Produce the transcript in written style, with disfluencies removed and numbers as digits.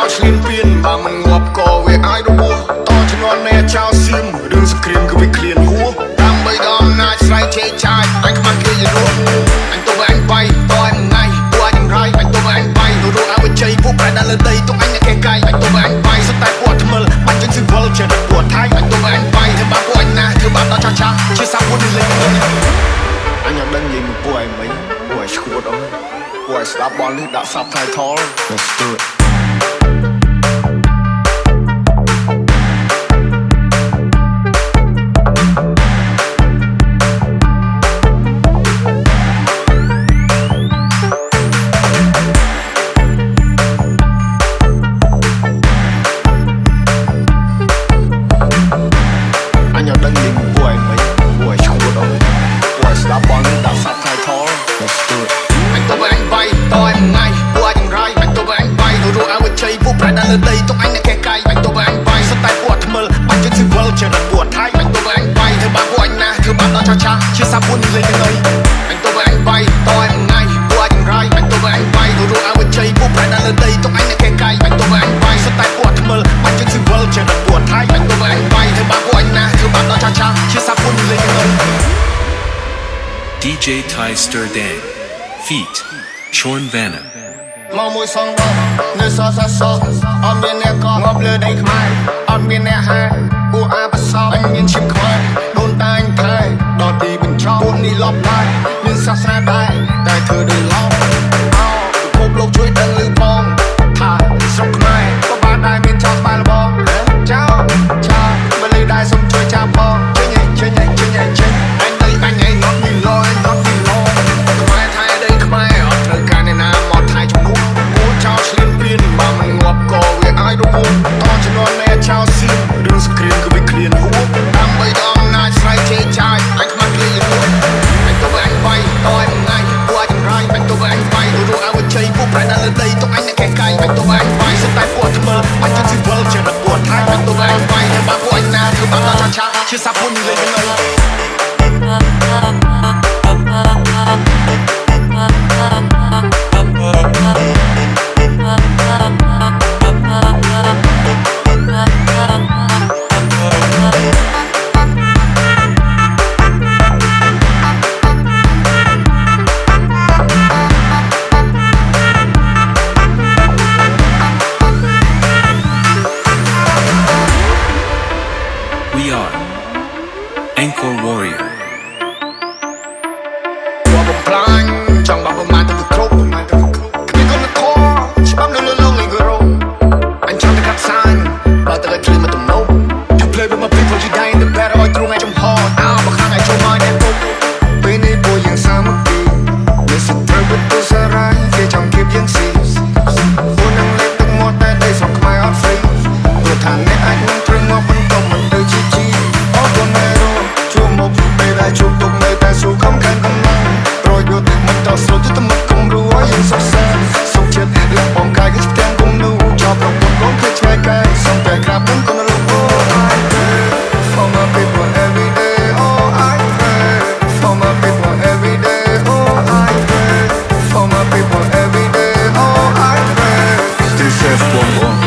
ចឆ្លៀនពៀនបើមិនងាប់ក៏វាអាចរបួសតជំនាន់នៃចៅសៀមរឿងសង្គ្រាមគឺវាឃ្លានហួរដើម្បីដល់អំណាចស្រែកជេរចាយអញខ្មាស់គេយល់អញទៅអញបាយតអញថ្ងៃពួកអញរៃអញទៅអញបាយរੂអវជ័យពួកប្រែដល់លើដីទុកអញអ្នកកែកាយអញទៅអញបាយសុទ្ធតែពួកថ្មិលបាញ់ចេញស៊ីវិលជាពួកថៃអញទៅអញបាយធ្វើបាបពួកអញណាធ្វើបាបដល់ចាស់ជាសាពុនលេងអញអត់ដឹងនិយាយមួយពួកឯងមិនពួកឯងឈួតអស់ពួកឯងស្ដាប់បលនេះដាក់ subtitle Let's do itពួកប្រែដល់លើដីទុកអញអ្នកកែកាយអញទៅអញបាយសុទ្ធតែពួកថ្មិលបាញ់ចេញស៊ីវិលជាពួកថៃអញទៅអញបាយធ្វើបាបពួកអញណាធ្វើបាបដល់ចាស់ជាសាពុនលេងទៅអញទៅអញបាយតអញថ្ងៃពួកអញរៃអញទៅអញបាយរੂអវជ័យពួកប្រែដល់លើដីទុកអញអ្នកកែកាយអញទៅអញបាយសុទ្ធតែពួកថ្មិលបាញ់ចេញស៊ីវិលជាពួកថៃអញទៅអញបាយធ្វើបាបពួកអញណាធ្វើបាបដល់ចាស់ជាសាពុនលេងទៅ DJ Thai Sterdang Feat Sean Vannaមកមួយសងបងនៅសសសអត់មានអ្នកក៏ងាប់លើដីខ្មែរអត់មានអ្នកហាពួកអាបសោអញមានឈាមខ្មែរដូនតាញថែដល់ទីបញ្ចប់ពួកនេះលប់ដែរមានសាសនាដែរតែធ្វើដោយឡំអោពិភពលោកជួយដឹងឮបងថាស្រុកខ្មែរក៏បានដែរមានចោលក្បាលបងចោលបើលឺដែរសូមជួយចាប់បងចេញអញដីអញឯង not be lowខ្មែរថៃដីខ្មែរអត់ត្រូវការអ្នកណាមកថៃជំនួសចោលឆ្លៀនពៀនបើមិនងាប់ក៏វាអាចរបួសតជំនាន់នៃចៅសៀមរឿងសង្គ្រាមគឺវាឃ្លានហួរដើម្បីដល់អំណាចស្រែកជេរចាយអញខ្មាស់គេយល់អញទៅអញបាយតអញថ្ងៃពួកអញរៃអញទៅអញបាយរੂអវជ័យពួកប្រែដល់លើដីទុកអញអ្នកកែកាយអញទៅអញបាយសុទ្ធតែពួកថ្មិលបាញ់ចេញស៊ីវិលជាពួកថៃអញទៅអញបាយធ្វើបាបពួកអញណាធ្វើបាបដល់ចាស់ជាសាពុនលេងទៅWe are Angkor Warrior ចង់បានប្រមាណទៅគ្រប់គ្មានគុណធម៌ច្បាប់នៅលើលោកនេះក៏រងអញចង់ទៅកាត់សាញបើទៅឃ្លីមកទំនោរ You play with my people you die in the battle ឲ្យគ្រូឯងចំហអោបើខាងឯងចូលមកអ្នកពុកពេលនេះពួកយើងសាមគ្គីមានសិទ្ធិត្រូវទៅសារ៉ាយគេចង់គៀបយើងស៊ីពួកនឹងលេបទឹកមាត់តែដីស្រុកខ្មែរអត់ហ្វ្រីព្រោះថាអ្នកអាចនឹងត្រូវមកបន្តមិនទៅជីជីអរគុណឯរជួបមកពេលដែលជួបទុកនៅតែស៊ូខំខានកំឡុងប្រយុទ្ធមិនតស្រុតយុទ្ធមកគំរូឲ្យយើងសុខសាន្តសុខចិត្តលះបងកាយគឺផ្ទាំងគំនូចោលប្រពន្ធកូនគឺឆ្ងាយកាយសំតែក្រាបគុំកូនលោក I pray for my people every day oh I pray for my people every day oh I pray for my people every day oh I pray Stay safe, boom boom